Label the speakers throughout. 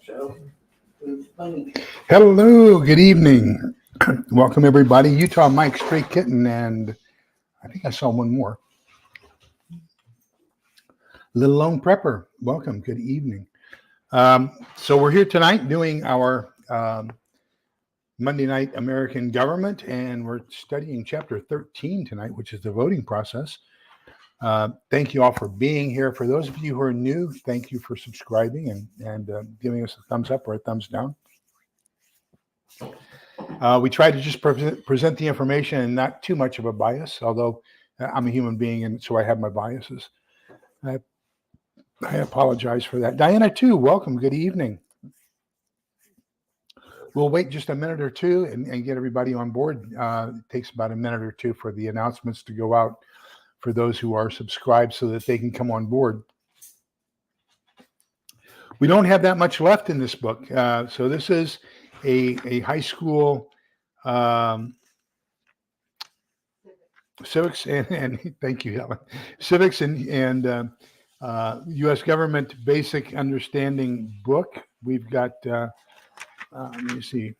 Speaker 1: So it's funny.
Speaker 2: Hello, good evening. Welcome everybody. Utah Mike, Stray Kitten, and I think I saw one more. Little Lone Prepper, welcome, good evening. So we're here tonight doing our Monday Night American Government, and we're studying chapter 13 tonight, which is the voting process. Thank you all for being here. For those of you who are new, thank you for subscribing and giving us a thumbs up or a thumbs down. We try to just present the information and not too much of a bias, although I'm a human being and so I have my biases. I apologize for that. Diana, too, welcome. Good evening. We'll wait just a minute or two and get everybody on board. It takes about a minute or two for the announcements to go out for those who are subscribed so that they can come on board. We don't have that much left in this book. So this is a high school civics and thank you, Helen. Civics and U.S. government basic understanding book. We've got, let me see,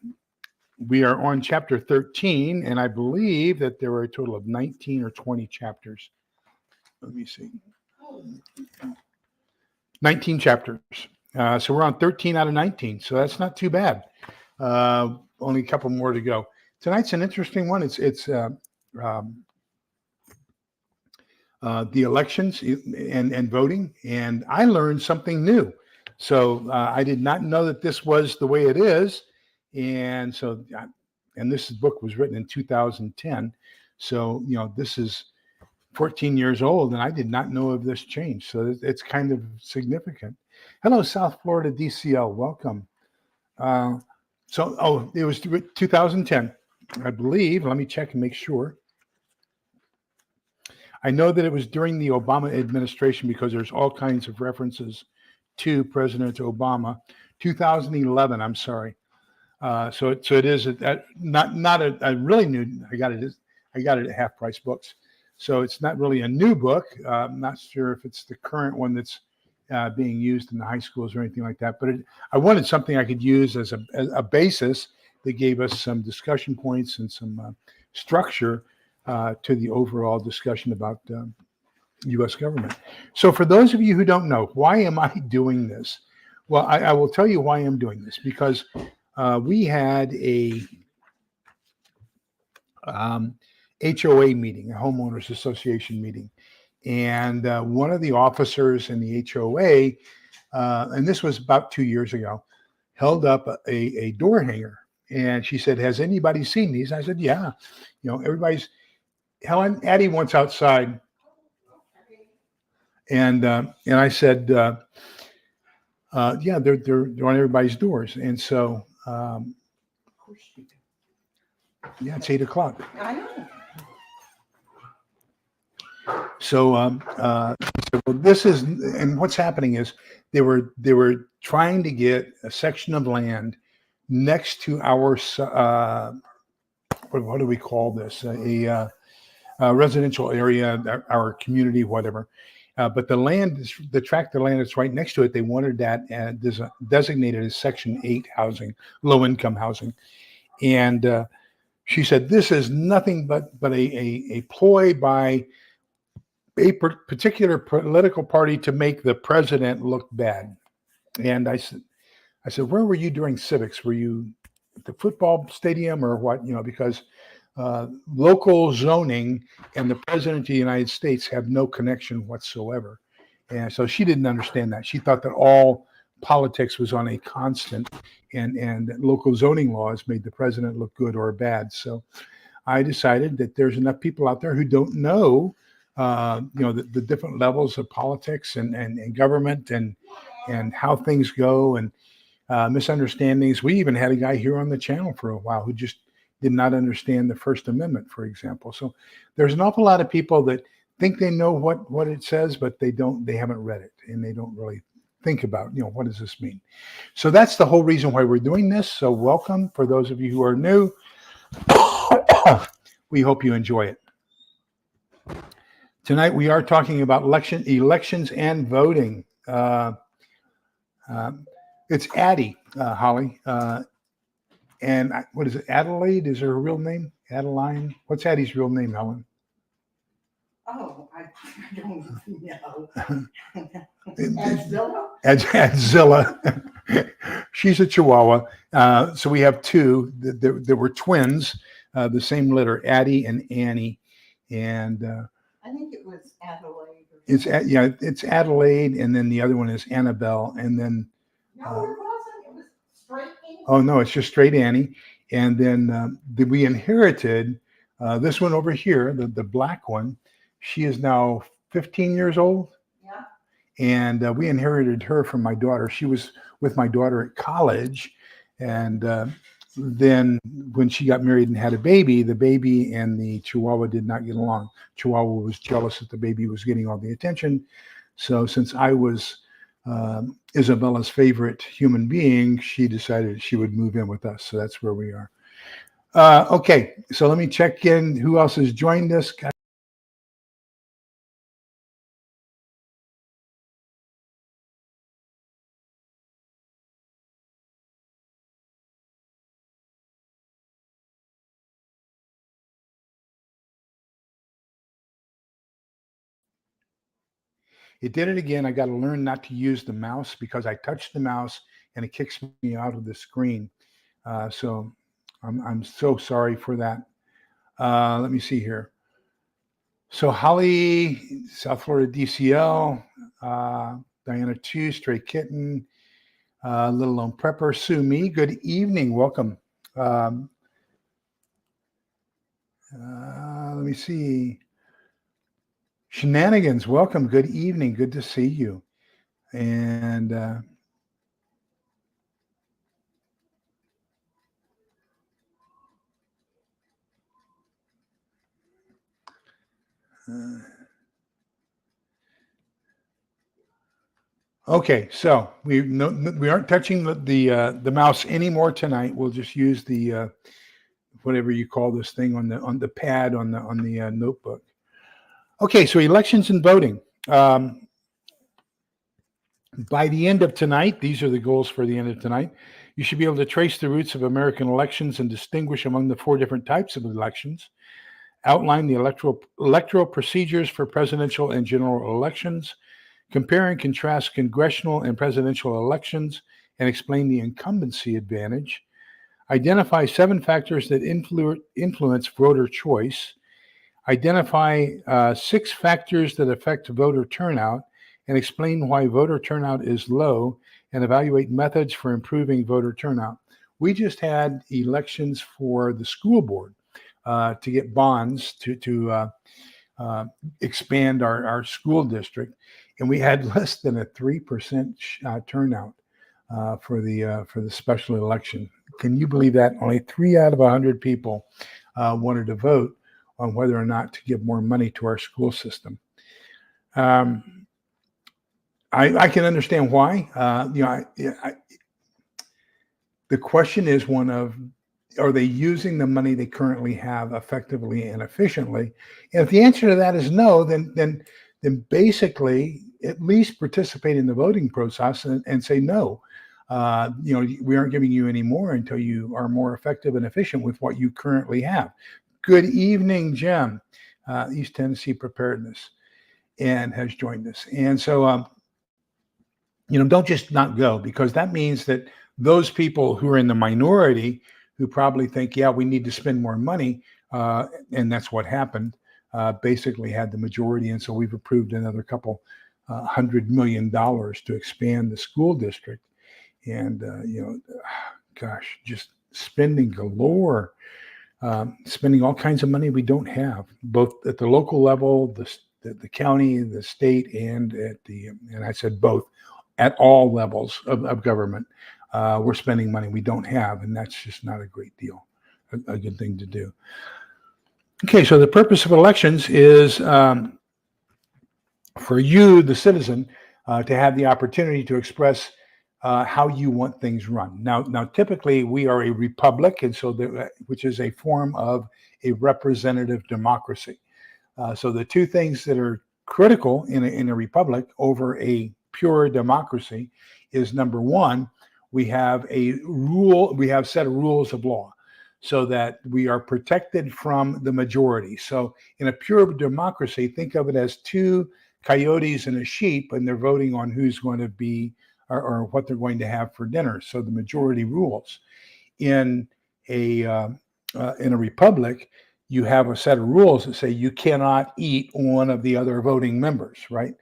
Speaker 2: we are on chapter 13, and I believe that there were a total of 19 or 20 chapters. Let me see. 19 chapters. So we're on 13 out of 19, so that's not too bad. Only a couple more to go. Tonight's an interesting one. It's the elections and voting, and I learned something new. So I did not know that this was the way it is, and so this book was written in 2010. So this is 14 years old, and I did not know of this change. So it's kind of significant. Hello, South Florida DCL, welcome. It was 2010, I believe. Let me check and make sure. I know that it was during the Obama administration because there's all kinds of references to President Obama. 2011, I'm sorry. So it is not a really new. I got it at Half Price Books. So it's not really a new book. I'm not sure if it's the current one that's being used in the high schools or anything like that. But I wanted something I could use as a basis that gave us some discussion points and some structure to the overall discussion about U.S. government. So for those of you who don't know, why am I doing this? Well, I will tell you why I'm doing this, because we had a HOA meeting, a homeowners association meeting. And one of the officers in the HOA, and this was about 2 years ago, held up a door hanger. And she said, "Has anybody seen these?" I said, "Yeah, everybody's." Helen, Addie wants outside, and I said, "Yeah, they're on everybody's doors." And so, yeah, it's 8 o'clock.
Speaker 1: I know.
Speaker 2: So this is, and what's happening is they were trying to get a section of land next to our what do we call this? A residential area, our community, whatever. But the tract of land that's right next to it, they wanted that designated as Section 8 housing, low-income housing. And she said, "This is nothing but a ploy by a particular political party to make the president look bad." And I said, "Where were you during civics? Were you at the football stadium or what?" Because local zoning and the president of the United States have no connection whatsoever. And so she didn't understand that. She thought that all politics was on a constant, and local zoning laws made the president look good or bad. So I decided that there's enough people out there who don't know the different levels of politics and government and how things go and misunderstandings. We even had a guy here on the channel for a while who just did not understand the First Amendment, for example. So there's an awful lot of people that think they know what it says, but they haven't read it, and they don't really think about, what does this mean? So that's the whole reason why we're doing this. So welcome for those of you who are new. We hope you enjoy it. Tonight we are talking about elections and voting. It's Addie, Holly. And what is it? Adelaide is her real name? Adeline? What's Addie's real name, Helen?
Speaker 1: Oh, I don't know.
Speaker 2: Adzilla.
Speaker 1: Adzilla?
Speaker 2: She's a Chihuahua. So we have two that were twins, the same letter, Addie and Annie. And
Speaker 1: I think it was Adelaide.
Speaker 2: it's Adelaide, and then the other one is Annabelle, and then
Speaker 1: No, it wasn't. It was straight Annie.
Speaker 2: oh no, it's just straight Annie. And then we inherited this one over here, the black one. She is now 15 years old.
Speaker 1: Yeah.
Speaker 2: And we inherited her from my daughter. She was with my daughter at college. And then when she got married and had a baby, the baby and the Chihuahua did not get along. Chihuahua was jealous that the baby was getting all the attention. So since I was Isabella's favorite human being, she decided she would move in with us. So that's where we are. Okay, so let me check in. Who else has joined us? It did it again. I got to learn not to use the mouse because I touched the mouse and it kicks me out of the screen. So I'm so sorry for that. Let me see here. So Holly, South Florida DCL, Diana 2, Stray Kitten, Little Lone Prepper, Sue Me. Good evening. Welcome. Let me see. Shenanigans, welcome. Good evening. Good to see you. And okay, so we aren't touching the mouse anymore tonight. We'll just use the whatever you call this thing on the pad on the notebook. Okay, so elections and voting. By the end of tonight, these are the goals for the end of tonight. You should be able to trace the roots of American elections and distinguish among the 4 different types of elections. Outline the electoral procedures for presidential and general elections. Compare and contrast congressional and presidential elections and explain the incumbency advantage. Identify 7 factors that influence voter choice. Identify 6 factors that affect voter turnout and explain why voter turnout is low and evaluate methods for improving voter turnout. We just had elections for the school board to get bonds to expand our school district, and we had less than a 3% turnout for the special election. Can you believe that? Only 3 out of 100 people wanted to vote on whether or not to give more money to our school system. I can understand why. The question is one of, are they using the money they currently have effectively and efficiently? And if the answer to that is no, then basically at least participate in the voting process and say no. We aren't giving you any more until you are more effective and efficient with what you currently have. Good evening, Jim, East Tennessee Preparedness, and has joined us. And so, don't just not go, because that means that those people who are in the minority who probably think, yeah, we need to spend more money, and that's what happened, basically had the majority. And so we've approved another couple $100 million to expand the school district. And, gosh, just spending galore, spending all kinds of money we don't have, both at the local level, the county, the state, and and I said both, at all levels of government. We're spending money we don't have, and that's just not a great deal, a good thing to do. Okay, so the purpose of elections is for you, the citizen, to have the opportunity to express how you want things run. Now, typically we are a republic, and so which is a form of a representative democracy. So the 2 things that are critical in a republic over a pure democracy is, number 1, we have a rule, we have a set of rules of law so that we are protected from the majority. So in a pure democracy, think of it as two coyotes and a sheep, and they're voting on who's going to be or what they're going to have for dinner. So the majority rules. In a republic, you have a set of rules that say you cannot eat one of the other voting members, right?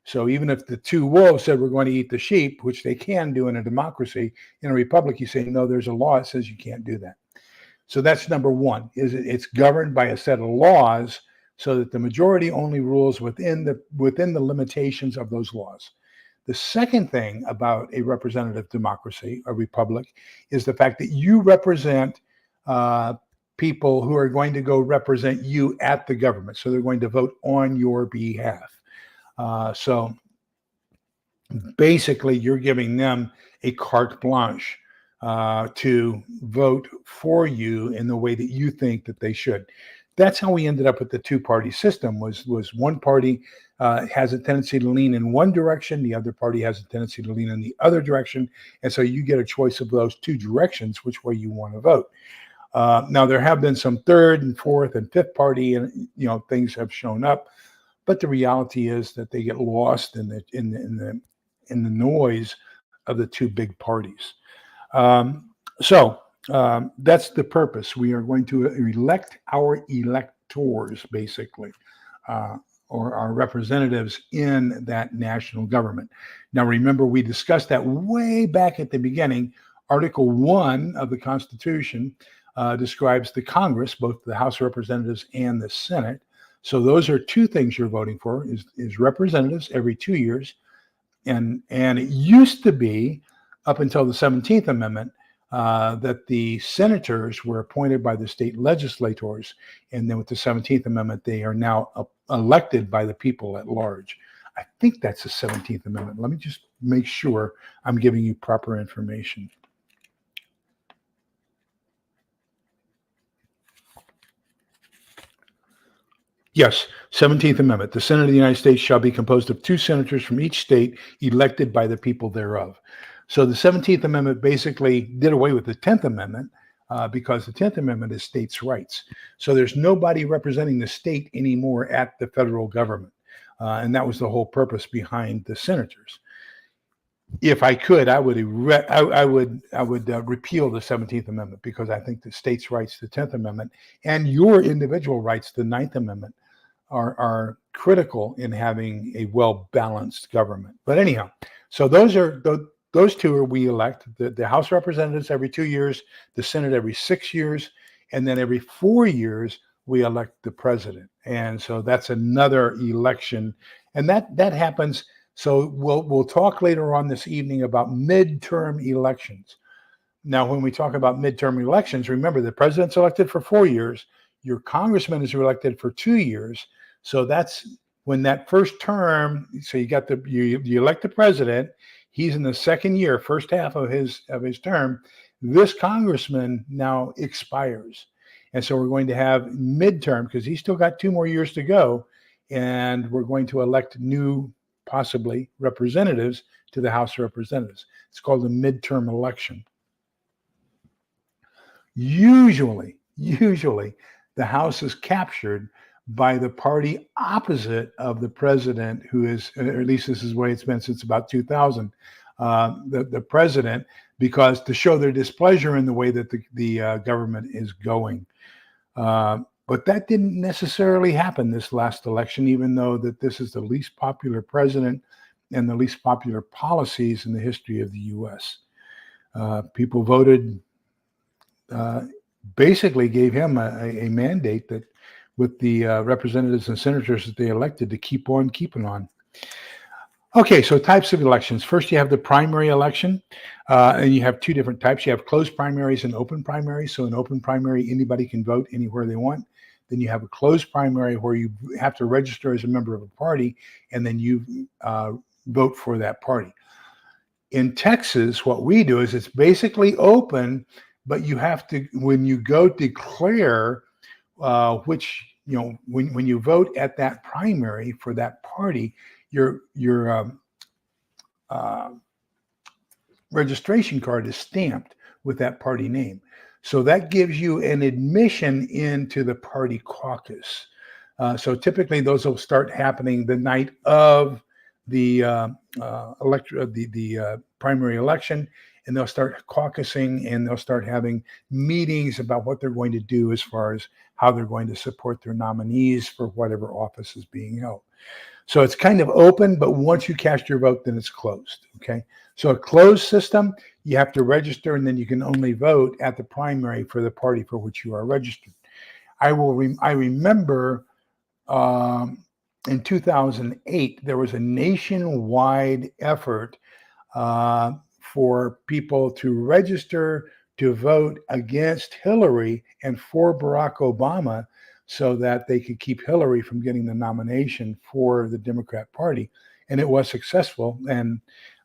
Speaker 2: So even if the two wolves said we're going to eat the sheep, which they can do in a democracy, in a republic, you say, no, there's a law that says you can't do that. So that's number one, is it's governed by a set of laws so that the majority only rules within the limitations of those laws. The second thing about a representative democracy, a republic, is the fact that you represent people who are going to go represent you at the government. So they're going to vote on your behalf. So basically, you're giving them a carte blanche to vote for you in the way that you think that they should. That's how we ended up with the two-party system. Was one party has a tendency to lean in one direction, the other party has a tendency to lean in the other direction, and so you get a choice of those two directions, which way you want to vote. Now there have been some third and fourth and fifth party, and things have shown up, but the reality is that they get lost in the noise of the two big parties. So that's the purpose. We are going to elect our electors, basically, or our representatives in that national government. Now, remember, we discussed that way back at the beginning. Article 1 of the Constitution describes the Congress, both the House of Representatives and the Senate. So those are two things you're voting for, is representatives every 2 years. And it used to be, up until the 17th Amendment, that the senators were appointed by the state legislators, and then with the 17th Amendment, they are now elected by the people at large. I think that's the 17th Amendment. Let me just make sure I'm giving you proper information. Yes, 17th Amendment. The Senate of the United States shall be composed of 2 senators from each state elected by the people thereof. So the 17th Amendment basically did away with the 10th Amendment because the 10th Amendment is states' rights. So there's nobody representing the state anymore at the federal government. And that was the whole purpose behind the senators. If I could, I would repeal the 17th Amendment, because I think the states' rights, the 10th Amendment, and your individual rights, the 9th Amendment, are critical in having a well-balanced government. But anyhow, so those two are we elect. The House of Representatives every 2 years, the Senate every 6 years, and then every 4 years we elect the president. And so that's another election, and that happens. So we'll talk later on this evening about midterm elections. Now, when we talk about midterm elections, remember the president's elected for 4 years. Your congressman is elected for 2 years. So that's when that first term. So you got you elect the president. He's in the second year, first half of his term. This congressman now expires, and so we're going to have midterm, because he's still got 2 more years to go, and we're going to elect new, possibly, representatives to the House of Representatives. It's called a midterm election. Usually, the House is captured by the party opposite of the president, who is, or at least this is the way it's been since about 2000, the president, because to show their displeasure in the way that the government is going. But that didn't necessarily happen this last election, even though that this is the least popular president and the least popular policies in the history of the U.S. People voted, basically gave him a mandate that, with the representatives and senators that they elected, to keep on keeping on. Okay, so types of elections. First, you have the primary election, and you have 2 different types. You have closed primaries and open primaries. So an open primary, anybody can vote anywhere they want. Then you have a closed primary where you have to register as a member of a party, and then you vote for that party. In Texas, what we do is it's basically open, but you have to, when you go declare which, when you vote at that primary for that party, your registration card is stamped with that party name. So that gives you an admission into the party caucus. So typically those will start happening the night of the primary election, and they'll start caucusing and they'll start having meetings about what they're going to do as far as how they're going to support their nominees for whatever office is being held. So it's kind of open, but once you cast your vote, then it's closed. Okay. So a closed system, you have to register, and then you can only vote at the primary for the party for which you are registered. I remember in 2008, there was a nationwide effort for people to register to vote against Hillary and for Barack Obama, so that they could keep Hillary from getting the nomination for the Democrat Party. And it was successful. And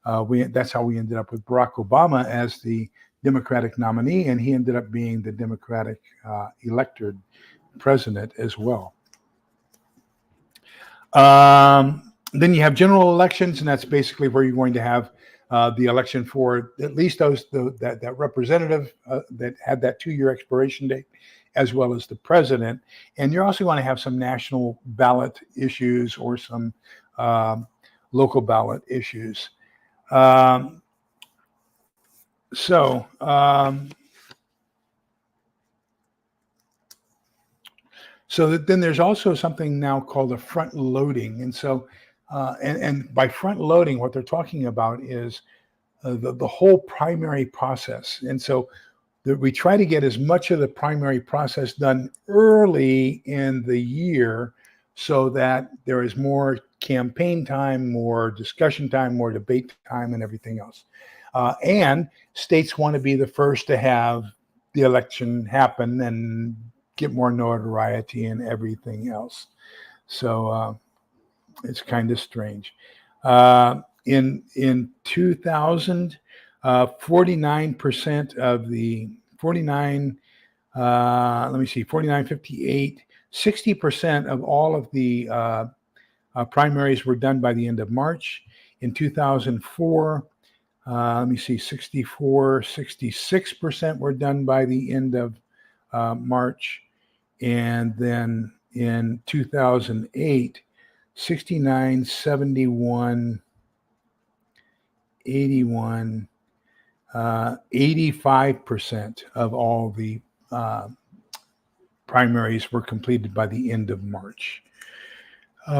Speaker 2: that's how we ended up with Barack Obama as the Democratic nominee. And he ended up being the Democratic elected president as well. Then you have general elections, and that's basically where you're going to have the election for at least that representative that had that 2-year expiration date, as well as the president. And you're also going to have some national ballot issues or some local ballot issues. So then there's also something now called a front loading. And so, and by front loading, what they're talking about is the whole primary process. And so we try to get as much of the primary process done early in the year so that there is more campaign time, more discussion time, more debate time, and everything else. And states want to be the first to have the election happen and get more notoriety and everything else. So it's kind of strange. In 2000, 49% of the 4958, 60% of all of the primaries were done by the end of March. In 2004, 66% were done by the end of March. And then in 2008, 69, 71, 81, 85% of all the primaries were completed by the end of March,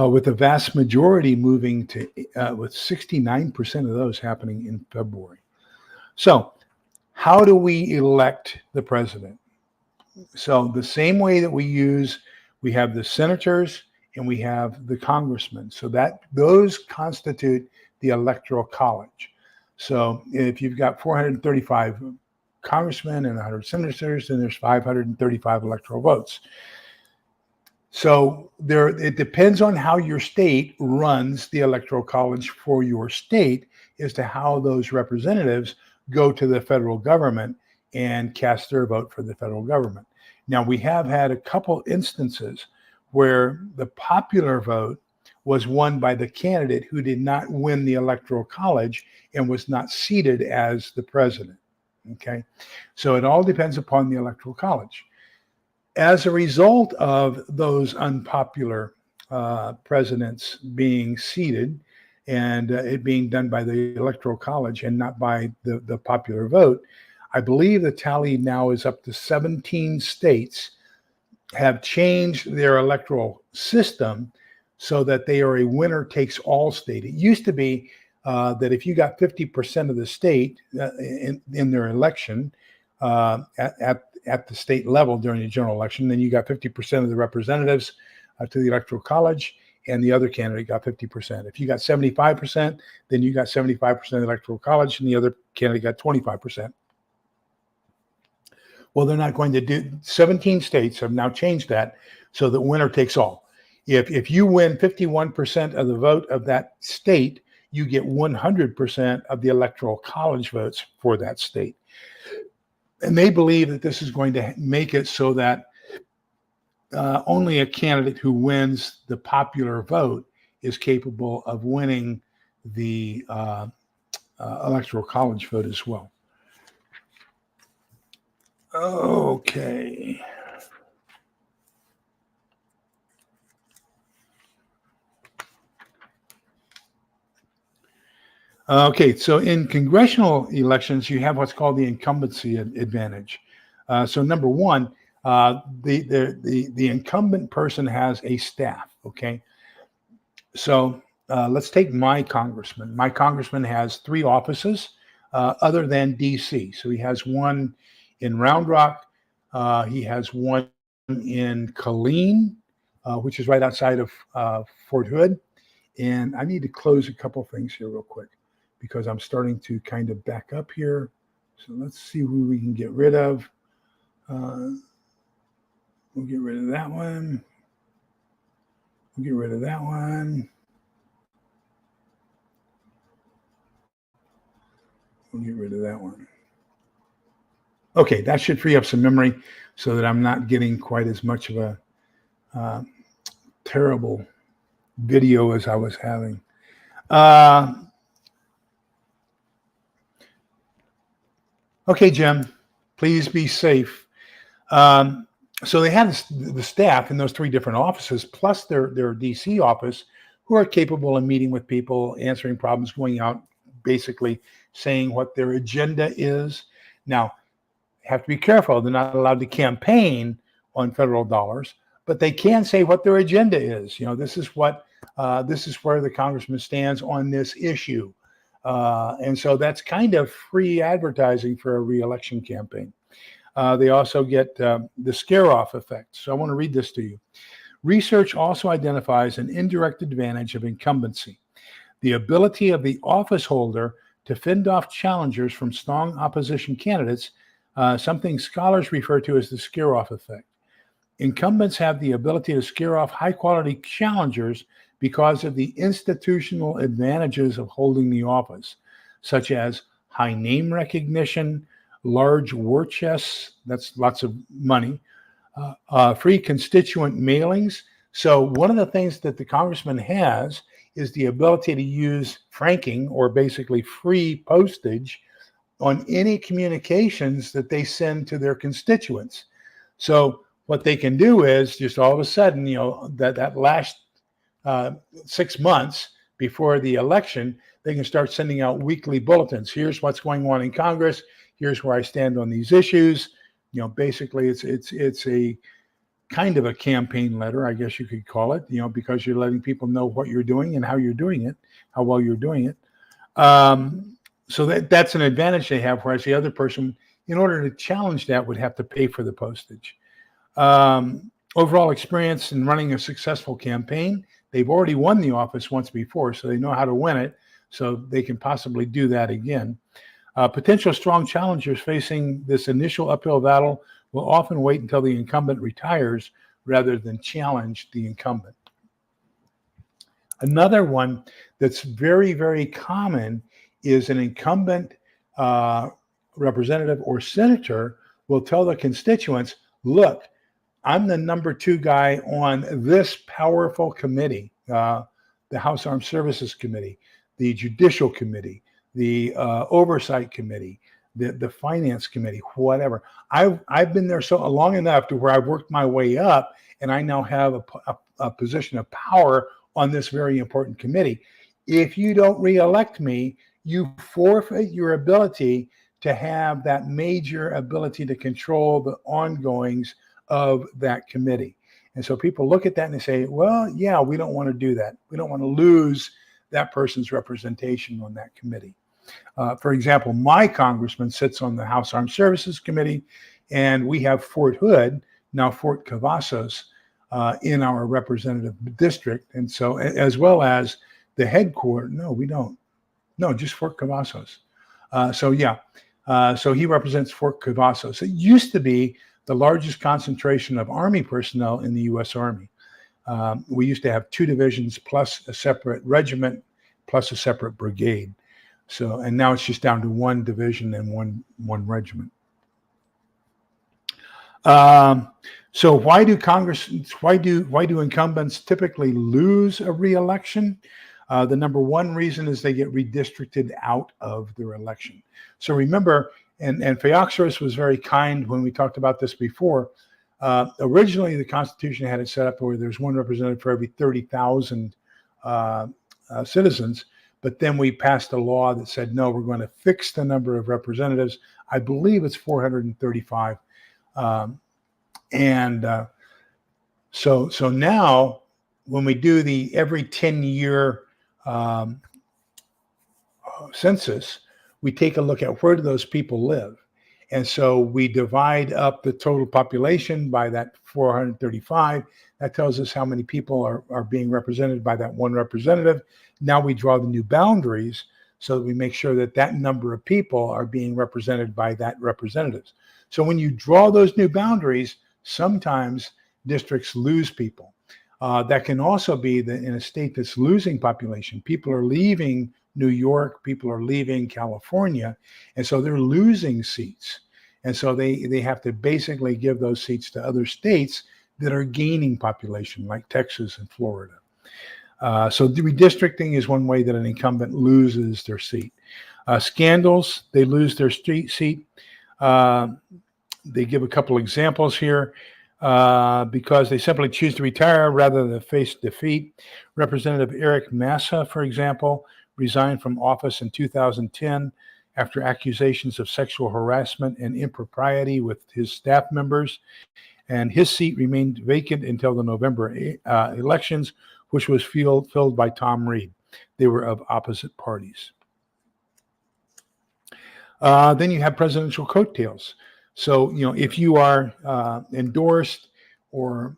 Speaker 2: with the vast majority moving to, with 69% of those happening in February. So how do we elect the president? So the same way that we have the senators and we have the congressmen. So that those constitute the electoral college. So if you've got 435 congressmen and 100 senators, then there's 535 electoral votes. So it depends on how your state runs the electoral college for your state as to how those representatives go to the federal government and cast their vote for the federal government. Now, we have had a couple instances where the popular vote was won by the candidate who did not win the electoral college and was not seated as the president. Okay, so it all depends upon the electoral college. As a result of those unpopular presidents being seated and it being done by the electoral college and not by the popular vote, I believe the tally now is up to 17 states have changed their electoral system so that they are a winner-takes-all state. It used to be that if you got 50% of the state in their election at the state level during the general election, then you got 50% of the representatives to the electoral college, and the other candidate got 50%. If you got 75%, then you got 75% of the electoral college, and the other candidate got 25%. Well, they're not going to do. 17 states have now changed that so that winner takes all. If you win 51% of the vote of that state, you get 100% of the electoral college votes for that state. And they believe that this is going to make it so that only a candidate who wins the popular vote is capable of winning the electoral college vote as well. Okay. Okay, so in congressional elections, you have what's called the incumbency advantage. So number one, the incumbent person has a staff. Okay, so let's take my congressman. My congressman has 3 offices other than D.C. So he has one in Round Rock, he has one in Killeen, which is right outside of Fort Hood. And I need to close a couple things here real quick because I'm starting to kind of back up here. So let's see who we can get rid of. We'll get rid of that one. We'll get rid of that one. We'll get rid of that one. Okay, that should free up some memory so that I'm not getting quite as much of a terrible video as I was having. Okay, Jim, please be safe. So they have the staff in those 3 different offices, plus their DC office, who are capable of meeting with people, answering problems, going out, basically saying what their agenda is. Now, have to be careful. They're not allowed to campaign on federal dollars, but they can say what their agenda is. You know, this is where the congressman stands on this issue. And so that's kind of free advertising for a re-election campaign. They also get the scare-off effect. So I want to read this to you. Research also identifies an indirect advantage of incumbency, the ability of the office holder to fend off challengers from strong opposition candidates, something scholars refer to as the scare-off effect. Incumbents have the ability to scare off high-quality challengers because of the institutional advantages of holding the office, such as high name recognition, large war chests, that's lots of money, free constituent mailings. So one of the things that the congressman has is the ability to use franking, or basically free postage, on any communications that they send to their constituents. So what they can do is just all of a sudden, you know, that last 6 months before the election, they can start sending out weekly bulletins. Here's what's going on in Congress. Here's where I stand on these issues. You know, basically it's a kind of a campaign letter, I guess you could call it, you know, because you're letting people know what you're doing and how you're doing it, how well you're doing it. So that's an advantage they have, whereas the other person, in order to challenge that, would have to pay for the postage. Overall experience in running a successful campaign. They've already won the office once before, so they know how to win it, so they can possibly do that again. Potential strong challengers facing this initial uphill battle will often wait until the incumbent retires rather than challenge the incumbent. Another one that's very, very common is an incumbent representative or senator will tell the constituents, look, I'm the number 2 guy on this powerful committee, the House Armed Services Committee, the Judicial Committee, the Oversight Committee, the Finance Committee, whatever. I've been there so long enough to where I've worked my way up, and I now have a position of power on this very important committee. If you don't re-elect me, you forfeit your ability to have that major ability to control the ongoings of that committee. And so people look at that and they say, well, yeah, we don't want to do that. We don't want to lose that person's representation on that committee. For example, my congressman sits on the House Armed Services Committee, and we have Fort Hood, now Fort Cavazos, in our representative district. And so, as well as the headquarters, no, we don't. No, just Fort Cavazos. So he represents Fort Cavazos. It used to be the largest concentration of Army personnel in the U.S. Army. We used to have 2 divisions plus a separate regiment plus a separate brigade. So, and now it's just down to 1 division and one regiment. So why do incumbents typically lose a re-election? The number one reason is they get redistricted out of their election. So remember, and Theoxorus was very kind when we talked about this before. Originally, the Constitution had it set up where there's one representative for every 30,000 citizens, but then we passed a law that said, no, we're going to fix the number of representatives. I believe it's 435. So now when we do the every 10-year census, we take a look at where do those people live. And so we divide up the total population by that 435. That tells us how many people are being represented by that one representative. Now we draw the new boundaries so that we make sure that that number of people are being represented by that representatives. So when you draw those new boundaries, sometimes districts lose people. That can also be in a state that's losing population. People are leaving New York, people are leaving California, and so they're losing seats. And so they have to basically give those seats to other states that are gaining population, like Texas and Florida. So the redistricting is one way that an incumbent loses their seat. Scandals, they lose their seat. They give a couple examples here. Because they simply choose to retire rather than face defeat. Representative Eric Massa, for example, resigned from office in 2010 after accusations of sexual harassment and impropriety with his staff members, and his seat remained vacant until the November elections, which was filled by Tom Reed. They were of opposite parties. Then you have presidential coattails. So, if you are endorsed or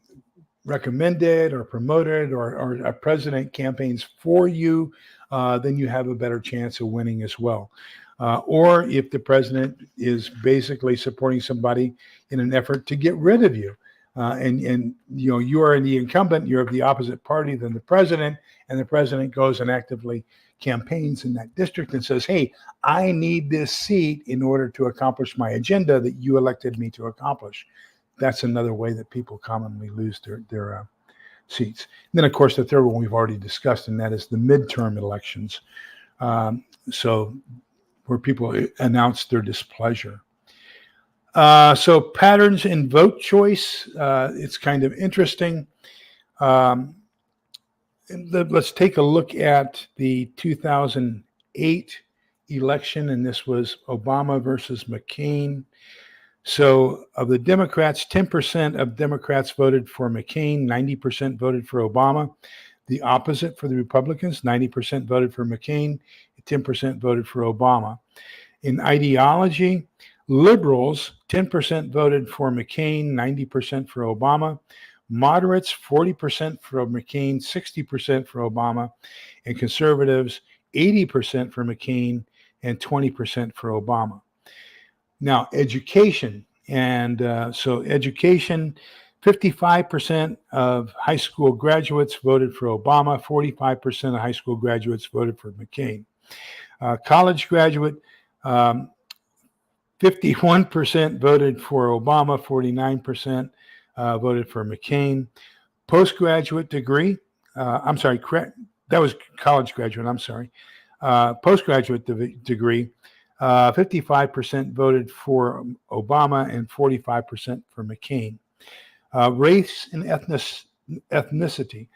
Speaker 2: recommended or promoted or a president campaigns for you, then you have a better chance of winning as well. Or if the president is basically supporting somebody in an effort to get rid of you, and you are the incumbent, you're of the opposite party than the president, and the president goes and actively campaigns in that district and says, hey, I need this seat in order to accomplish my agenda that you elected me to accomplish. That's another way that people commonly lose their seats. And then, of course, the third one we've already discussed, and that is the midterm elections. So where people announce their displeasure. So patterns in vote choice, it's kind of interesting. Let's take a look at the 2008 election, and this was Obama versus McCain. So of the Democrats, 10% of Democrats voted for McCain, 90% voted for Obama. The opposite for the Republicans, 90% voted for McCain, 10% voted for Obama. In ideology, liberals, 10% voted for McCain, 90% for Obama. Moderates, 40% for McCain, 60% for Obama. And conservatives, 80% for McCain and 20% for Obama. Now, education. And so education, 55% of high school graduates voted for Obama, 45% of high school graduates voted for McCain. College graduate, 51% voted for Obama, 49% voted for McCain. Postgraduate degree, that was college graduate, postgraduate degree, 55% voted for Obama and 45% for McCain. Race and ethnicity.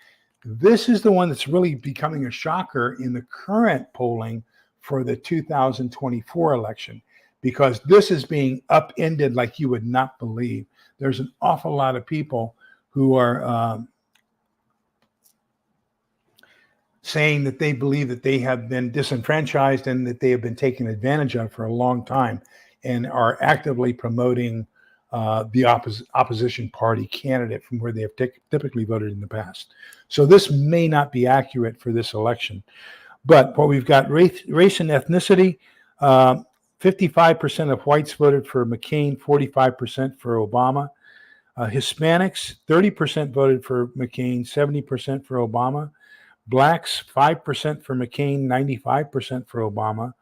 Speaker 2: This is the one that's really becoming a shocker in the current polling for the 2024 election, because this is being upended like you would not believe. There's an awful lot of people who are saying that they believe that they have been disenfranchised and that they have been taken advantage of for a long time, and are actively promoting the opposition party candidate from where they have typically voted in the past. So this may not be accurate for this election. But what we've got, race and ethnicity, 55% of whites voted for McCain, 45% for Obama. Hispanics, 30% voted for McCain, 70% for Obama. Blacks, 5% for McCain, 95% for Obama.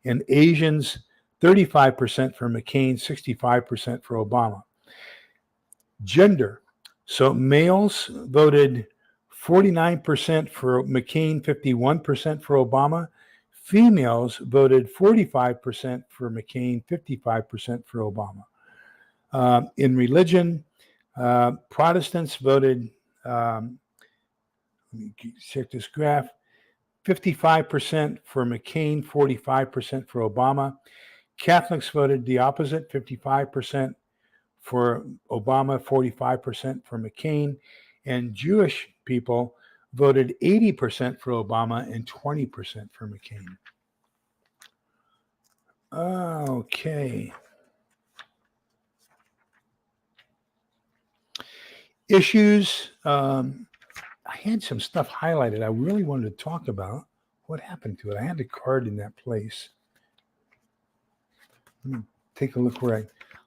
Speaker 2: And Asians, 35% for McCain, 65% for Obama. Gender. So males voted 49% for McCain, 51% for Obama. Females voted 45% for McCain, 55% for Obama. In religion, Protestants voted, let me check this graph, 55% for McCain, 45% for Obama. Catholics voted the opposite, 55% for Obama, 45% for McCain. And Jewish people voted 80% for Obama and 20% for McCain. Okay. Issues. I had some stuff highlighted I really wanted to talk about. What happened to it? I had the card in that place. Let me take a look where I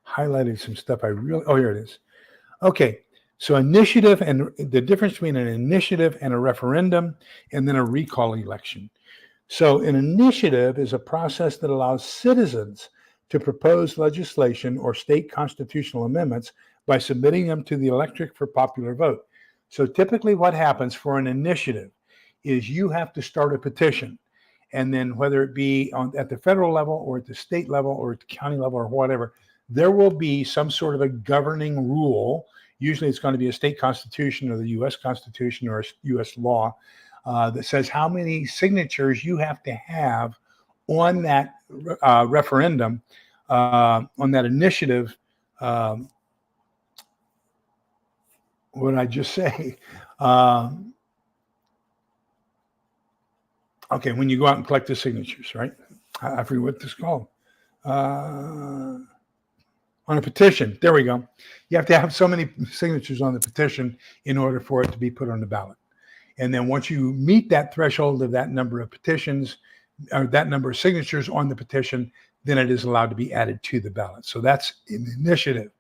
Speaker 2: highlighted some stuff oh, here it is. Okay. So initiative, and the difference between an initiative and a referendum, and then a recall election. So an initiative is a process that allows citizens to propose legislation or state constitutional amendments by submitting them to the electorate for popular vote. So typically what happens for an initiative is you have to start a petition. And then whether it be at the federal level or at the state level or at the county level or whatever, there will be some sort of a governing rule. Usually it's going to be a state constitution or the U.S. Constitution or a U.S. law that says how many signatures you have to have on that referendum, on that initiative. What did I just say? Okay, when you go out and collect the signatures, right? I forget what this is called. On a petition, there we go. You have to have so many signatures on the petition in order for it to be put on the ballot. And then once you meet that threshold of that number of petitions, or that number of signatures on the petition, then it is allowed to be added to the ballot. So that's an initiative.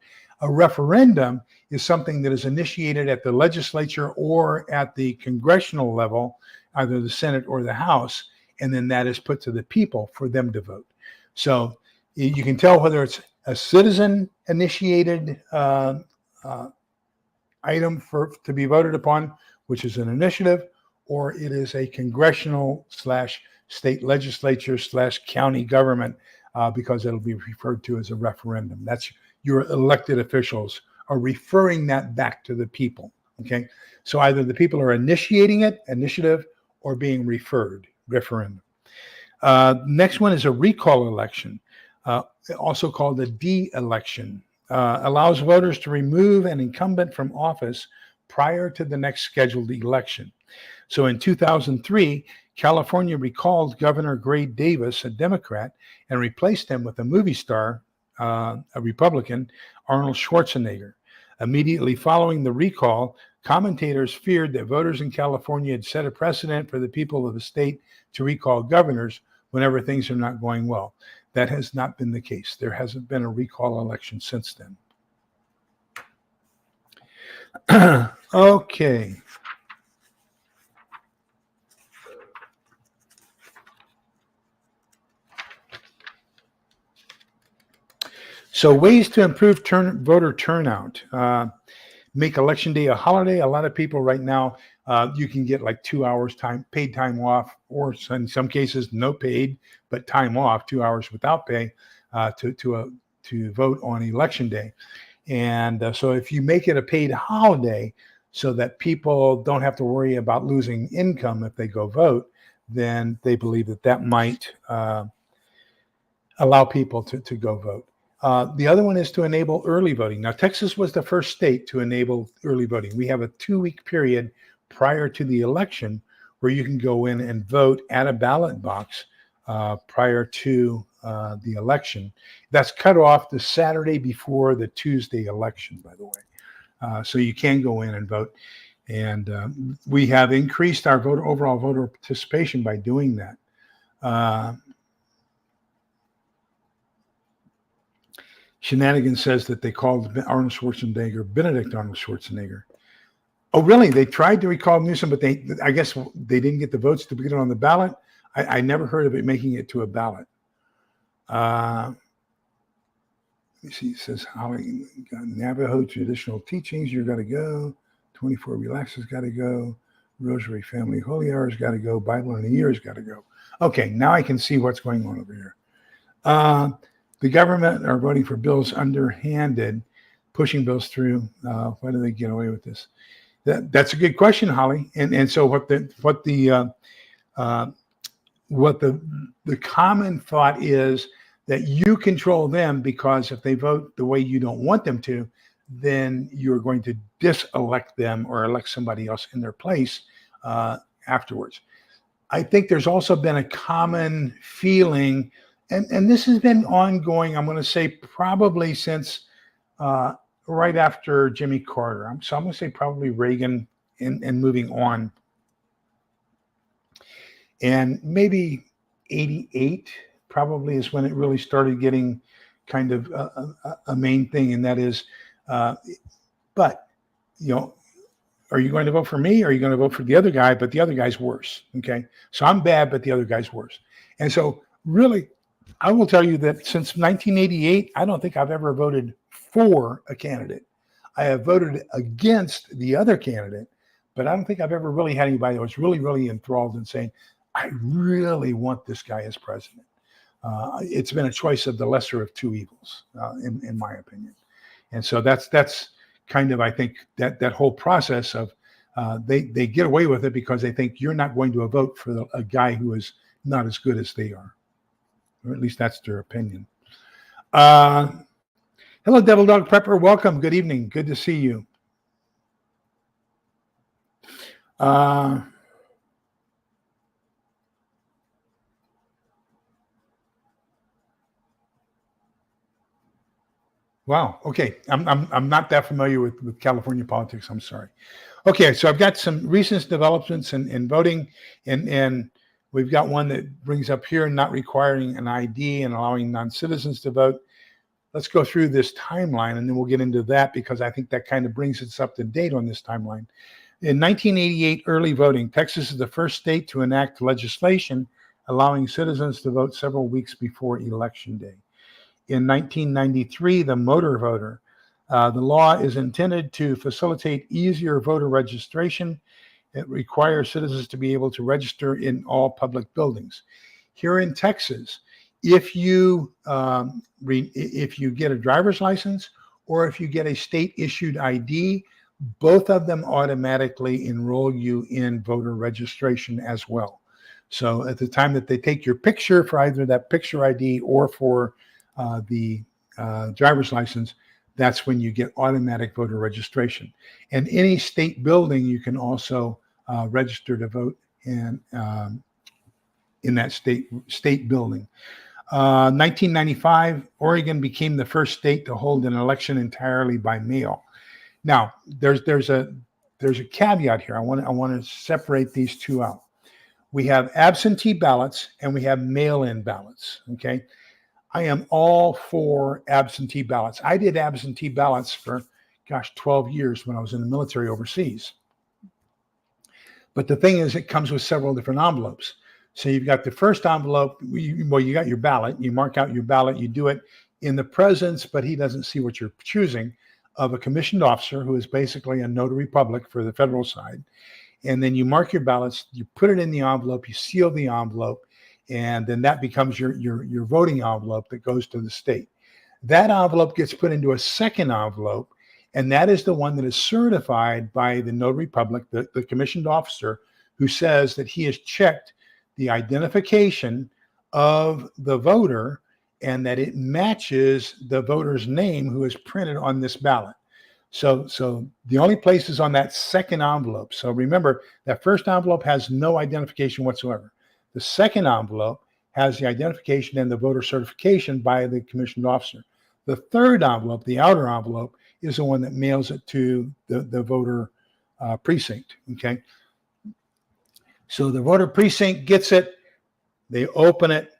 Speaker 2: A referendum is something that is initiated at the legislature or at the congressional level, either the Senate or the House, and then that is put to the people for them to vote. So you can tell whether it's a citizen-initiated item to be voted upon, which is an initiative, or it is a congressional/state legislature/county government, because it'll be referred to as a referendum. That's your elected officials are referring that back to the people. Okay, so either the people are initiating it, initiative, or being referred, referendum. Next one is a recall election. Also called a de-election, allows voters to remove an incumbent from office prior to the next scheduled election. So in 2003, California recalled Governor Gray Davis, a Democrat, and replaced him with a movie star, a Republican, Arnold Schwarzenegger. Immediately following the recall, commentators feared that voters in California had set a precedent for the people of the state to recall governors whenever things are not going well. That has not been the case. There hasn't been a recall election since then. Okay. So ways to improve voter turnout. Make election day a holiday. A lot of people right now, you can get like 2 hours paid time off, or in some cases no paid, but time off, 2 hours without pay to vote on election day. And so if you make it a paid holiday so that people don't have to worry about losing income if they go vote, then they believe that might allow people to go vote. The other one is to enable early voting. Now, Texas was the first state to enable early voting. We have a 2-week period prior to the election where you can go in and vote at a ballot box prior to the election. That's cut off the Saturday before the Tuesday election, by the way. So you can go in and vote. And we have increased our overall voter participation by doing that. Shenanigans says that they called Arnold Schwarzenegger Benedict Arnold Schwarzenegger. Oh, really? They tried to recall Newsom, but I guess they didn't get the votes to get it on the ballot. I never heard of it making it to a ballot. Let me see. It says Navajo traditional teachings. You got to go. 24 relaxes got to go. Rosary family, holy hour's got to go. Bible in a year's got to go. Okay, now I can see what's going on over here. The government are voting for bills underhanded, pushing bills through. Why do they get away with this? That's a good question, Holly. And so what the common thought is that you control them, because if they vote the way you don't want them to, then you're going to diselect them or elect somebody else in their place afterwards. I think there's also been a common feeling, and this has been ongoing, I'm going to say probably since right after Jimmy Carter. So I'm going to say probably Reagan and moving on. And maybe 88 probably is when it really started getting kind of a main thing, and that is, but, you know, are you going to vote for me, or are you going to vote for the other guy, but the other guy's worse, okay? So I'm bad, but the other guy's worse. And so really, I will tell you that since 1988, I don't think I've ever voted for a candidate. I have voted against the other candidate, but I don't think I've ever really had anybody that was really, really enthralled in saying, I really want this guy as president. It's been a choice of the lesser of two evils, in my opinion. And so that's kind of, I think, that whole process of they get away with it because they think you're not going to vote for a guy who is not as good as they are. Or at least that's their opinion. Hello, Devil Dog Prepper. Welcome. Good evening. Good to see you. Wow. Okay. I'm not that familiar with California politics. I'm sorry. Okay. So I've got some recent developments in voting, and we've got one that brings up here not requiring an ID and allowing non-citizens to vote. Let's go through this timeline, and then we'll get into that, because I think that kind of brings us up to date on this timeline. In 1988, early voting. Texas is the first state to enact legislation allowing citizens to vote several weeks before Election Day. In 1993, the motor voter. The law is intended to facilitate easier voter registration. It requires citizens to be able to register in all public buildings. Here in Texas, if you get a driver's license, or if you get a state-issued ID, both of them automatically enroll you in voter registration as well. So at the time that they take your picture for either that picture ID or for the driver's license, that's when you get automatic voter registration. And any state building, you can also register to vote in that state building. 1995, Oregon became the first state to hold an election entirely by mail. Now, there's a caveat here. I want to separate these two out. We have absentee ballots and we have mail-in ballots. Okay, I am all for absentee ballots. I did absentee ballots for 12 years when I was in the military overseas. But the thing is, it comes with several different envelopes. So you've got the first envelope. You got your ballot. You mark out your ballot. You do it in the presence, but he doesn't see what you're choosing, of a commissioned officer who is basically a notary public for the federal side. And then you mark your ballots. You put it in the envelope. You seal the envelope, and then that becomes your voting envelope that goes to the state. That envelope gets put into a second envelope, and that is the one that is certified by the notary public, the commissioned officer, who says that he has checked the identification of the voter and that it matches the voter's name who is printed on this ballot. So the only place is on that second envelope. So remember, that first envelope has no identification whatsoever. The second envelope has the identification and the voter certification by the commissioned officer. The third envelope, the outer envelope, is the one that mails it to the voter precinct. Okay. So the voter precinct gets it, they open it,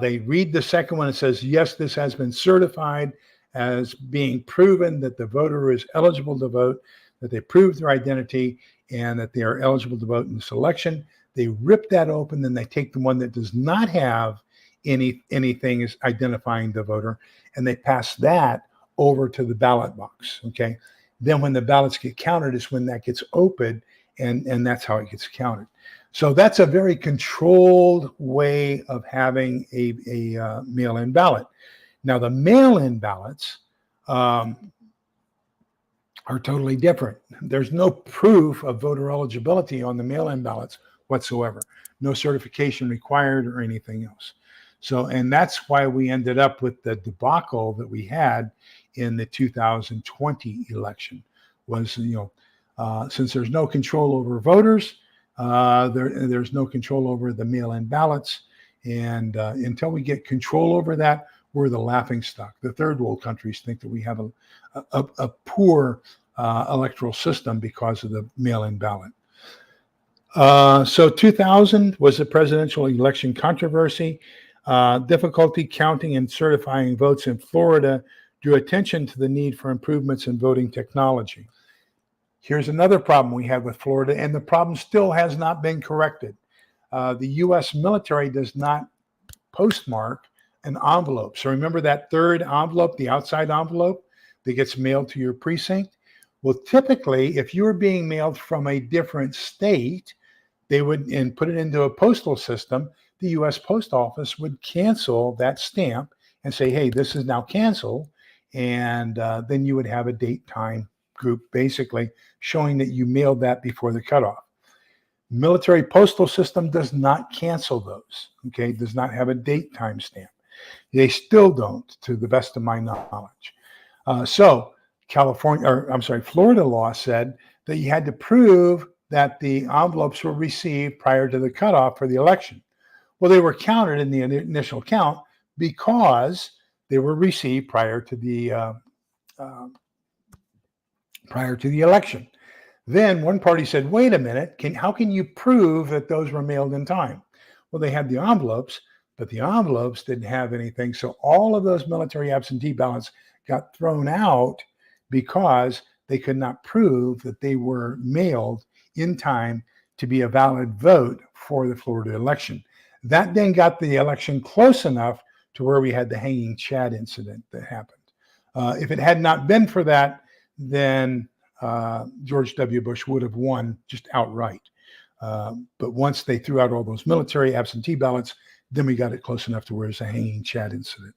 Speaker 2: they read the second one. It says, yes, this has been certified as being proven that the voter is eligible to vote, that they proved their identity, and that they are eligible to vote in this election. They rip that open, then they take the one that does not have anything is identifying the voter, and they pass that over to the ballot box. Okay. Then when the ballots get counted is when that gets opened, and that's how it gets counted. So that's a very controlled way of having a mail-in ballot. Now, the mail-in ballots are totally different. There's no proof of voter eligibility on the mail-in ballots whatsoever. No certification required or anything else. So, and that's why we ended up with the debacle that we had in the 2020 election. Was, since there's no control over voters, there's no control over the mail-in ballots, and until we get control over that, we're the laughingstock. The third world countries think that we have a poor electoral system because of the mail-in ballot. So 2000 was the presidential election controversy. Difficulty counting and certifying votes in Florida drew attention to the need for improvements in voting technology. Here's another problem we have with Florida, and the problem still has not been corrected. The U.S. military does not postmark an envelope. So remember that third envelope, the outside envelope that gets mailed to your precinct? Well, typically, if you were being mailed from a different state, they would, and put it into a postal system, the U.S. Post Office would cancel that stamp and say, hey, this is now canceled. And then you would have a date time group basically showing that you mailed that before the cutoff. Military postal system does not cancel those, okay? Does not have a date time stamp. They still don't, to the best of my knowledge. So Florida law said that you had to prove that the envelopes were received prior to the cutoff for the election. Well, they were counted in the initial count because they were received prior to the election. Then one party said, wait a minute, how can you prove that those were mailed in time? Well, they had the envelopes, but the envelopes didn't have anything. So all of those military absentee ballots got thrown out because they could not prove that they were mailed in time to be a valid vote for the Florida election. That then got the election close enough to where we had the hanging Chad incident that happened. If it had not been for that, then George W. Bush would have won just outright. But once they threw out all those military absentee ballots, then we got it close enough to where it's a hanging Chad incident.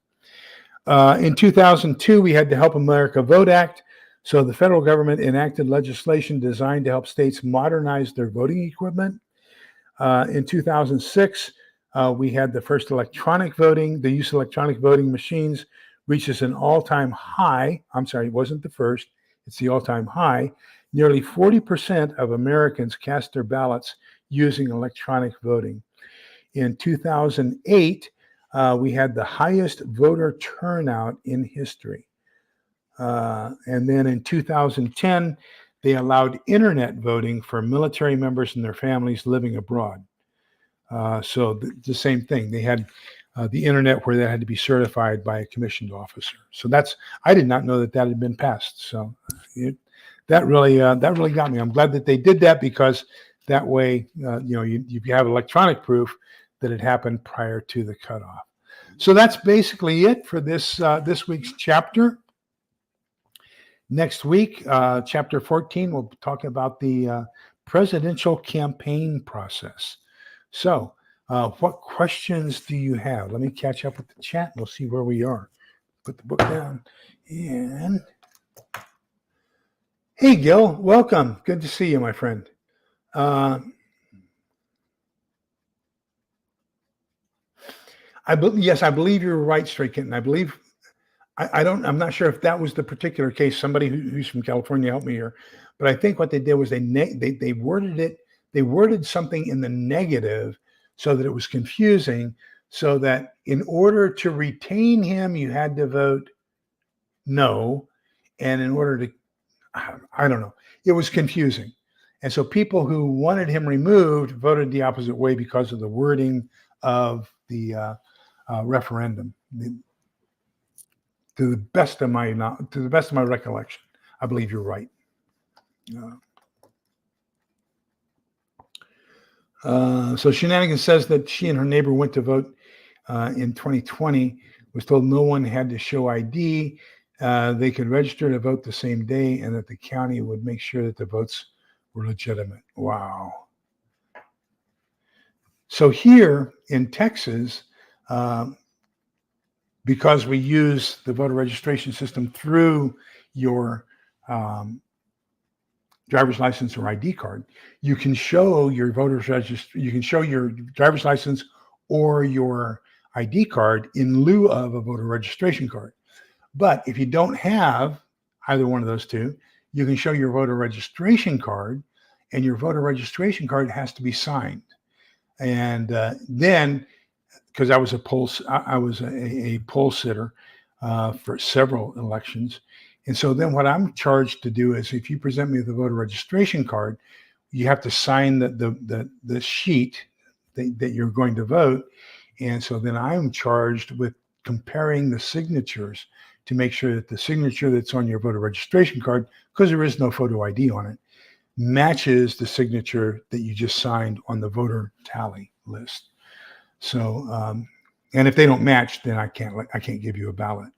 Speaker 2: In 2002, we had the Help America Vote Act. So the federal government enacted legislation designed to help states modernize their voting equipment. In 2006, we had the first electronic voting. The use of electronic voting machines reaches an all-time high. I'm sorry, it wasn't the first. It's the all-time high. Nearly 40% of Americans cast their ballots using electronic voting. In 2008, we had the highest voter turnout in history. And then in 2010, they allowed internet voting for military members and their families living abroad. So the same thing. They had the internet where that had to be certified by a commissioned officer. So I did not know that had been passed. So that really got me. I'm glad that they did that, because that way, you have electronic proof that it happened prior to the cutoff. So that's basically it for this week's chapter. Next week, chapter 14, we'll talk about the presidential campaign process. So what questions do you have? Let me catch up with the chat. We'll see where we are. Put the book down. And hey, Gil, welcome. Good to see you, my friend. Yes, I believe you're right, Stray Kitten. I believe, I'm not sure if that was the particular case. Somebody who's from California helped me here. But I think what they did was they worded something in the negative so that it was confusing, so that in order to retain him, you had to vote no. And in order to, I don't know, it was confusing. And so people who wanted him removed voted the opposite way because of the wording of the referendum. To the best of my recollection, I believe you're right. So Shenanigans says that she and her neighbor went to vote in 2020, was told no one had to show ID. They could register to vote the same day, and that the county would make sure that the votes were legitimate. Wow. So here in Texas, because we use the voter registration system through your driver's license or ID card, you can show your you can show your driver's license or your ID card in lieu of a voter registration card. But if you don't have either one of those two, you can show your voter registration card, and your voter registration card has to be signed. And then, because I was a poll sitter for several elections, and so then what I'm charged to do is, if you present me with a voter registration card, you have to sign the sheet that you're going to vote. And so then I'm charged with comparing the signatures to make sure that the signature that's on your voter registration card, because there is no photo ID on it, matches the signature that you just signed on the voter tally list. So, and if they don't match, then I can't give you a ballot.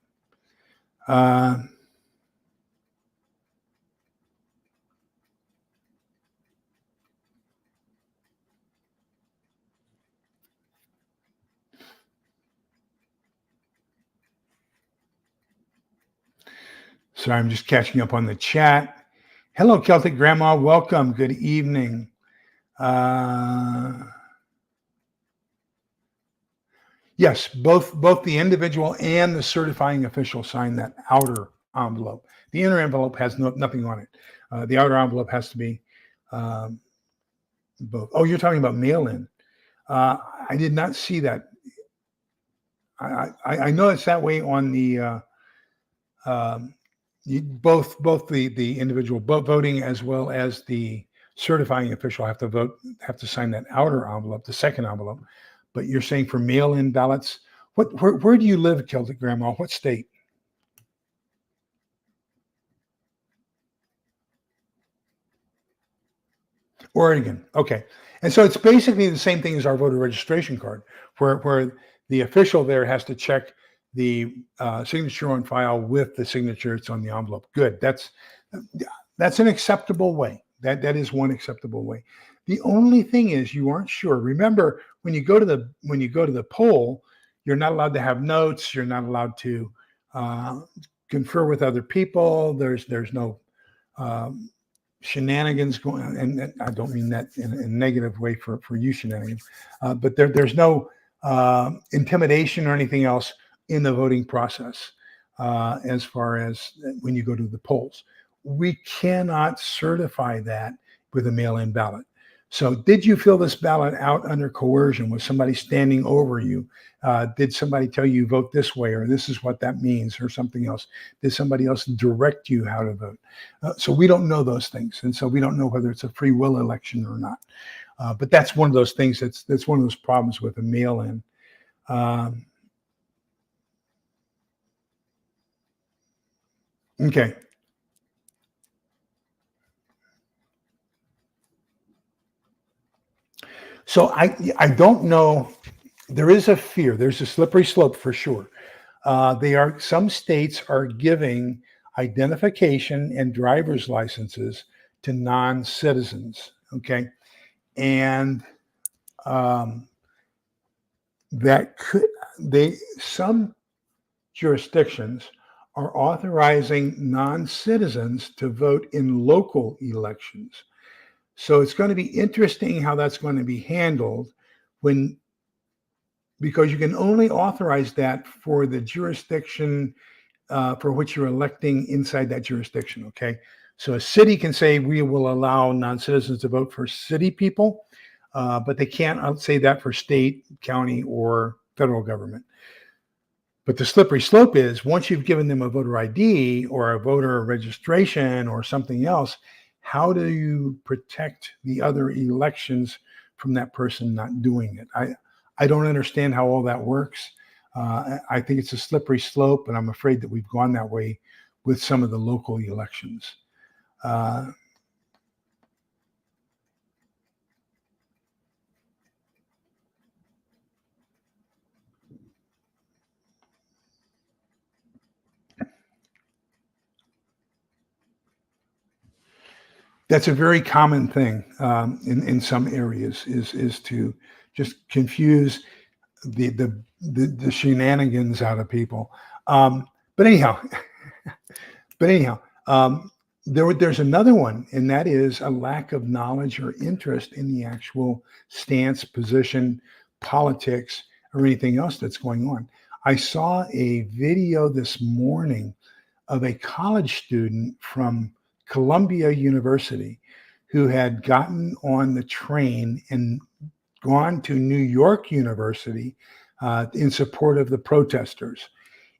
Speaker 2: So I'm just catching up on the chat. Hello, Celtic Grandma. Welcome. Good evening. Yes, both the individual and the certifying official sign that outer envelope. The inner envelope has nothing on it. The outer envelope has to be both. Oh, you're talking about mail-in. I did not see that. I know it's that way on the both the individual voting as well as the certifying official have to sign that outer envelope, the second envelope. But you're saying for mail-in ballots, where do you live, Celtic Grandma? What state? Oregon. Okay. And so it's basically the same thing as our voter registration card, where the official there has to check the signature on file with the signature that's on the envelope. Good. That's an acceptable way. That is one acceptable way. The only thing is you aren't sure. Remember, when you go to the poll, you're not allowed to have notes. You're not allowed to confer with other people. There's no shenanigans going on, and I don't mean that in a negative way for you shenanigans, but there's no intimidation or anything else in the voting process as far as when you go to the polls. We cannot certify that with a mail-in ballot. So did you fill this ballot out under coercion? Was somebody standing over you? Did somebody tell you vote this way, or this is what that means, or something else? Did somebody else direct you how to vote? So we don't know those things. And so we don't know whether it's a free will election or not. But that's one of those things that's one of those problems with a mail-in. Okay. So I don't know. There is a fear. There's a slippery slope for sure. Some states are giving identification and driver's licenses to non-citizens. Okay, and some jurisdictions are authorizing non-citizens to vote in local elections. So it's going to be interesting how that's going to be handled because you can only authorize that for the jurisdiction for which you're electing inside that jurisdiction, okay? So a city can say, we will allow non-citizens to vote for city people, but they can't say that for state, county, or federal government. But the slippery slope is, once you've given them a voter ID or a voter registration or something else, how do you protect the other elections from that person not doing it? I don't understand how all that works. I think it's a slippery slope, and I'm afraid that we've gone that way with some of the local elections. That's a very common thing in some areas is to just confuse the shenanigans out of people. But anyhow, but anyhow, there's another one, and that is a lack of knowledge or interest in the actual stance, position, politics, or anything else that's going on. I saw a video this morning of a college student from Columbia University who had gotten on the train and gone to New York University in support of the protesters.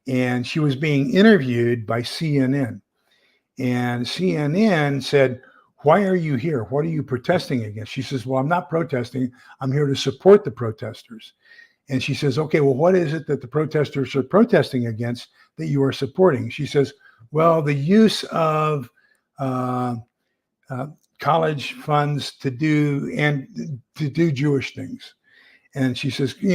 Speaker 2: And she was being interviewed by CNN. And CNN said, "Why are you here? What are you protesting against?" She says, "Well, I'm not protesting. I'm here to support the protesters." And she says, "Okay, well, what is it that the protesters are protesting against that you are supporting?" She says, "Well, the use of college funds to do Jewish things." And she says, can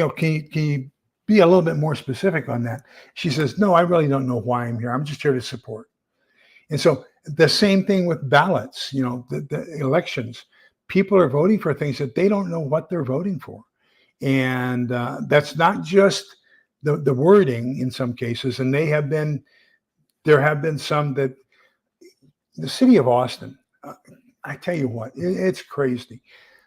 Speaker 2: you be a little bit more specific on that?" She says, "No, I really don't know why I'm here. I'm just here to support." And so the same thing with ballots, the elections. People are voting for things that they don't know what they're voting for. And that's not just the wording in some cases. And there have been some that the city of Austin, I tell you what, it's crazy.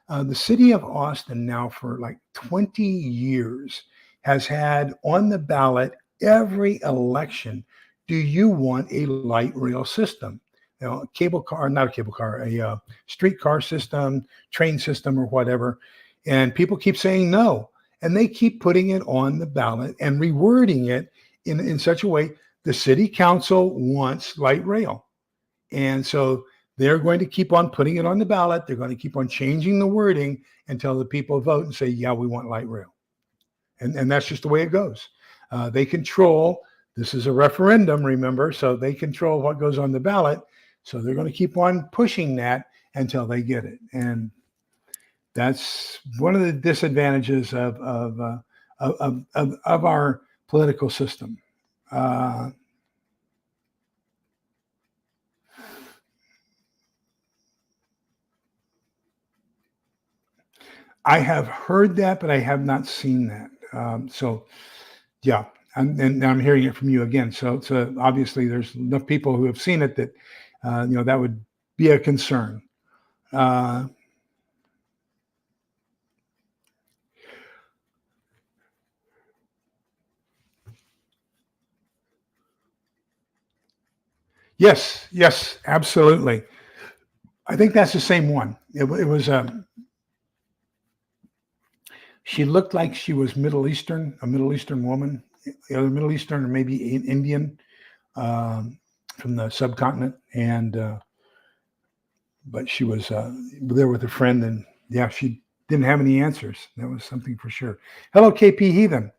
Speaker 2: The city of Austin now for like 20 years has had on the ballot every election, do you want a light rail system? A cable car, not a cable car, a streetcar system, train system, or whatever. And people keep saying no. And they keep putting it on the ballot and rewording it in such a way the city council wants light rail. And so they're going to keep on putting it on the ballot. They're going to keep on changing the wording until the people vote and say, yeah, we want light rail. And that's just the way it goes. They control, this is a referendum, remember, so they control what goes on the ballot. So they're going to keep on pushing that until they get it. And that's one of the disadvantages of our political system. I have heard that, but I have not seen that. So, yeah, and I'm hearing it from you again. So obviously there's enough people who have seen it that that would be a concern. Yes, absolutely. I think that's the same one. It was she looked like she was a Middle Eastern woman, either Middle Eastern or maybe Indian from the subcontinent. And but she was there with a friend, and yeah, she didn't have any answers. That was something for sure. Hello, KP Heathen.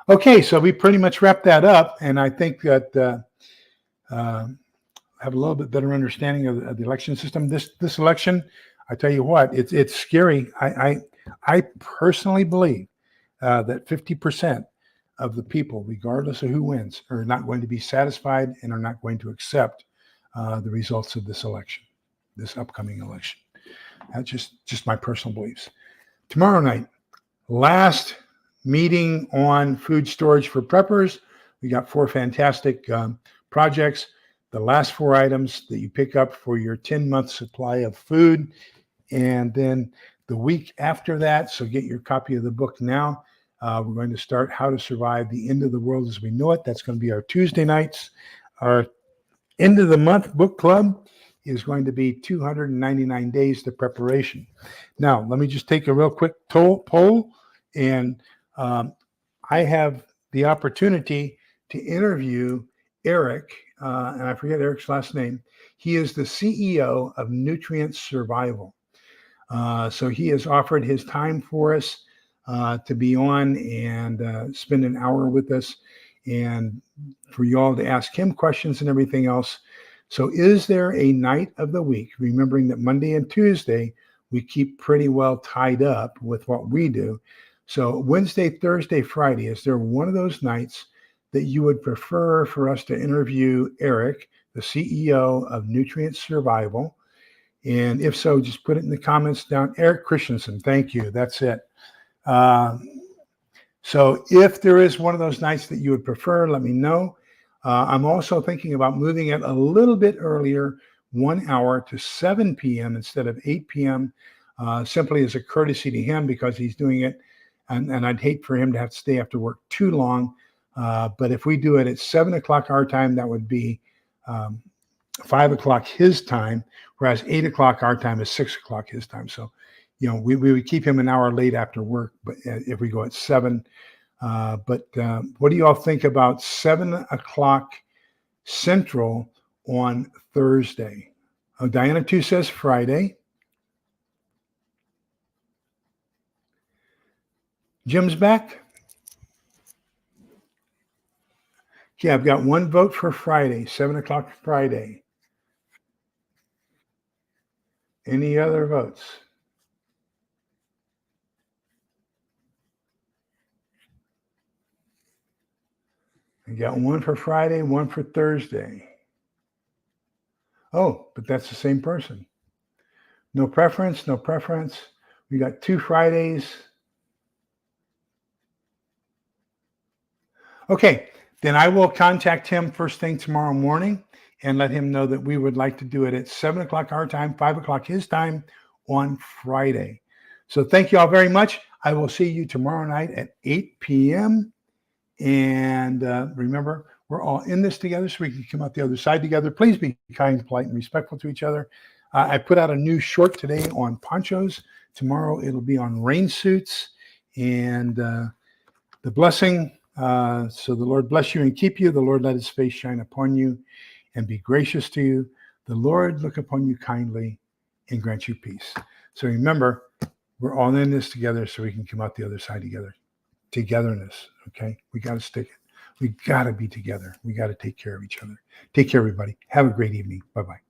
Speaker 2: Okay, so we pretty much wrapped that up, and I think that have a little bit better understanding of the election system. This election, I tell you what, it's scary. I personally believe that 50% of the people, regardless of who wins, are not going to be satisfied and are not going to accept the results of this election, this upcoming election. That's just my personal beliefs. Tomorrow night, last meeting on food storage for preppers. We got 4 fantastic projects. The last 4 items that you pick up for your 10-month supply of food. And then the week after that, so get your copy of the book now. We're going to start How to Survive the End of the World as We Know It. That's going to be our Tuesday nights. Our end of the month book club is going to be 299 days to preparation. Now, let me just take a real quick poll. And I have the opportunity to interview Eric, and I forget Eric's last name. He is the CEO of Nutrient Survival. So he has offered his time for us to be on and spend an hour with us and for you all to ask him questions and everything else. So is there a night of the week, remembering that Monday and Tuesday, we keep pretty well tied up with what we do. So Wednesday, Thursday, Friday, is there one of those nights that you would prefer for us to interview Eric, the CEO of Nutrient Survival? And if so, just put it in the comments down. Eric Christensen, thank you. That's it. So if there is one of those nights that you would prefer, let me know. I'm also thinking about moving it a little bit earlier, 1 hour to 7 p.m. instead of 8 p.m., simply as a courtesy to him because he's doing it. And I'd hate for him to have to stay after work too long. But if we do it at 7 o'clock our time, that would be 5 o'clock his time, whereas 8 o'clock our time is 6 o'clock his time. So, we would keep him an hour late after work, but if we go at 7. But what do you all think about 7 o'clock Central on Thursday? Diana 2 says Friday. Jim's back. Okay, I've got 1 vote for Friday, 7 o'clock Friday. Any other votes? I got 1 for Friday, 1 for Thursday. Oh, but that's the same person. No preference, no preference. We got 2 Fridays. Okay, then I will contact him first thing tomorrow morning and let him know that we would like to do it at 7 o'clock our time, 5 o'clock his time on Friday. So thank you all very much. I will see you tomorrow night at 8 p.m. And remember, we're all in this together so we can come out the other side together. Please be kind, polite, and respectful to each other. I put out a new short today on ponchos. Tomorrow it'll be on rain suits. And the blessing, so the Lord bless you and keep you. The Lord let his face shine upon you and be gracious to you. The Lord look upon you kindly and grant you peace. So remember, we're all in this together so we can come out the other side together. Togetherness, okay? We got to stick it. We got to be together. We got to take care of each other. Take care, everybody. Have a great evening. Bye-bye.